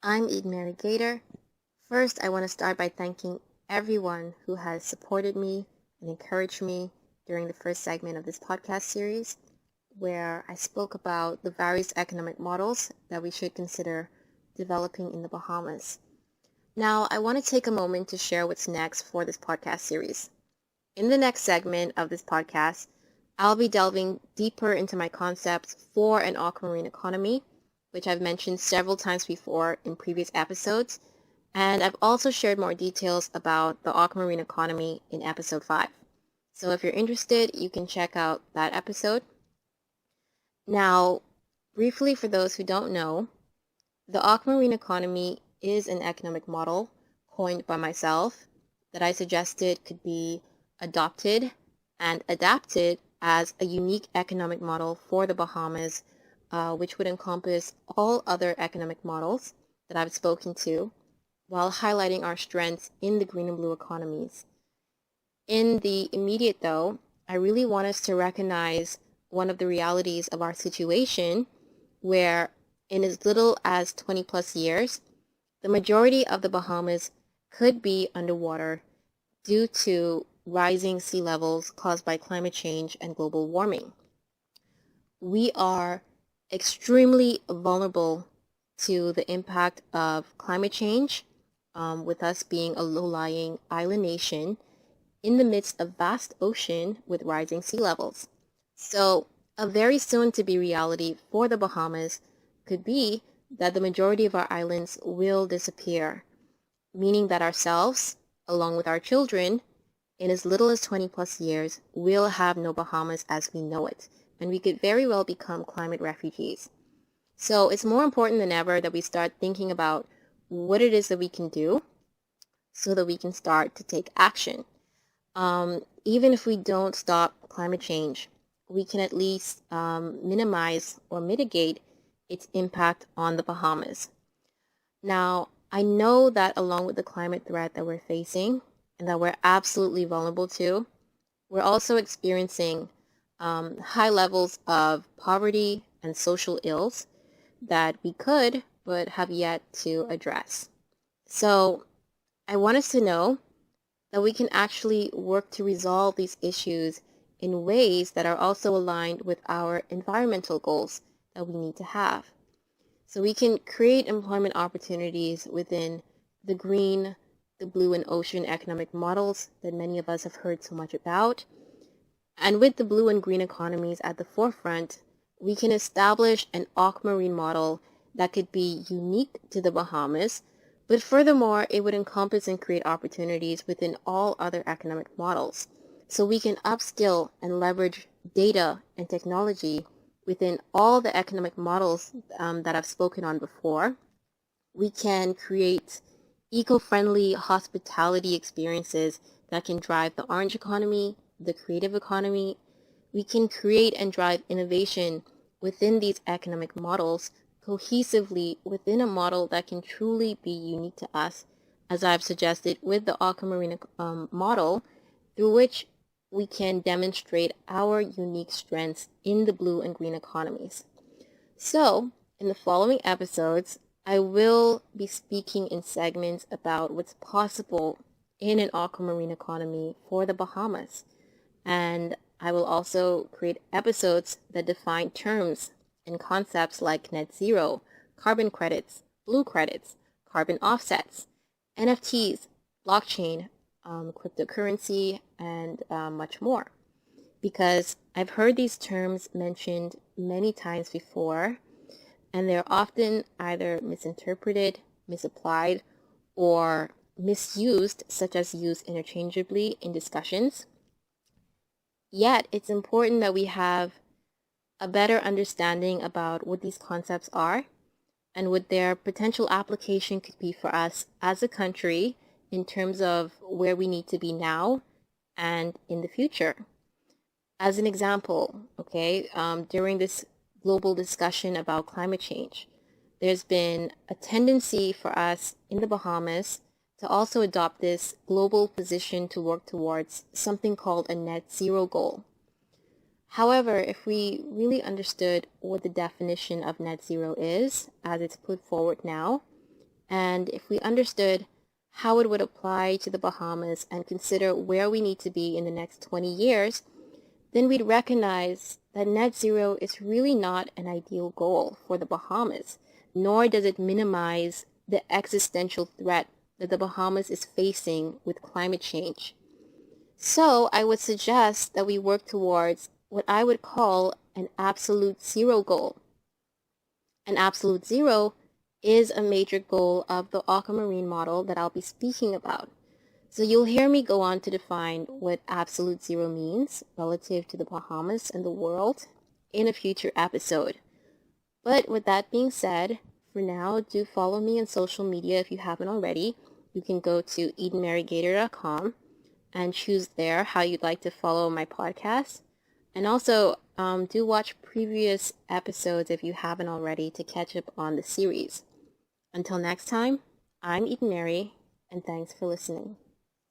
I'm Eden Mary Gator. First, I want to start by thanking everyone who has supported me and encouraged me during the first segment of this podcast series, where I spoke about the various economic models that we should consider developing in the Bahamas. Now, I want to take a moment to share what's next for this podcast series. In the next segment of this podcast, I'll be delving deeper into my concepts for an aquamarine economy, which I've mentioned several times before in previous episodes, and I've also shared more details about the aquamarine economy in episode 5. So if you're interested, you can check out that episode. Now, briefly for those who don't know, the aquamarine economy is an economic model coined by myself that I suggested could be adopted and adapted as a unique economic model for the Bahamas, which would encompass all other economic models that I've spoken to, while highlighting our strengths in the green and blue economies. In the immediate, though, I really want us to recognize one of the realities of our situation, where in as little as 20 plus years, the majority of the Bahamas could be underwater due to rising sea levels caused by climate change and global warming. We are extremely vulnerable to the impact of climate change, with us being a low-lying island nation in the midst of vast ocean with rising sea levels. So a very soon-to-be reality for the Bahamas could be that the majority of our islands will disappear, meaning that ourselves, along with our children, in as little as 20 plus years, will have no Bahamas as we know it, and we could very well become climate refugees. So it's more important than ever that we start thinking about what it is that we can do so that we can start to take action. Even if we don't stop climate change, we can at least minimize or mitigate its impact on the Bahamas. Now, I know that along with the climate threat that we're facing and that we're absolutely vulnerable to, we're also experiencing high levels of poverty and social ills that we could but have yet to address. So I want us to know that we can actually work to resolve these issues in ways that are also aligned with our environmental goals that we need to have. So we can create employment opportunities within the green, the blue, and ocean economic models that many of us have heard so much about. And with the blue and green economies at the forefront, we can establish an aquamarine model that could be unique to the Bahamas, but furthermore, it would encompass and create opportunities within all other economic models. So we can upskill and leverage data and technology within all the economic models that I've spoken on before. We can create eco-friendly hospitality experiences that can drive the orange economy, the creative economy. We can create and drive innovation within these economic models cohesively within a model that can truly be unique to us, as I've suggested with the Aquamarine model, through which we can demonstrate our unique strengths in the blue and green economies. So, in the following episodes, I will be speaking in segments about what's possible in an aquamarine economy for the Bahamas. And I will also create episodes that define terms and concepts like net zero, carbon credits, blue credits, carbon offsets, NFTs, blockchain, cryptocurrency, and much more. Because I've heard these terms mentioned many times before, and they're often either misinterpreted, misapplied, or misused, such as used interchangeably in discussions. Yet, it's important that we have a better understanding about what these concepts are and what their potential application could be for us as a country in terms of where we need to be now and in the future. As an example, during this global discussion about climate change, there's been a tendency for us in the Bahamas to also adopt this global position to work towards something called a net zero goal. However, if we really understood what the definition of net zero is, as it's put forward now, And if we understood how it would apply to the Bahamas and consider where we need to be in the next 20 years, then we'd recognize that net zero is really not an ideal goal for the Bahamas, nor does it minimize the existential threat that the Bahamas is facing with climate change. So I would suggest that we work towards what I would call an absolute zero goal. An absolute zero is a major goal of the Aquamarine model that I'll be speaking about. So you'll hear me go on to define what absolute zero means relative to the Bahamas and the world in a future episode. But with that being said, for now, do follow me on social media if you haven't already. You can go to EdenMaryGator.com and choose there how you'd like to follow my podcast. And also, do watch previous episodes if you haven't already to catch up on the series. Until next time, I'm Eden Mary, and thanks for listening.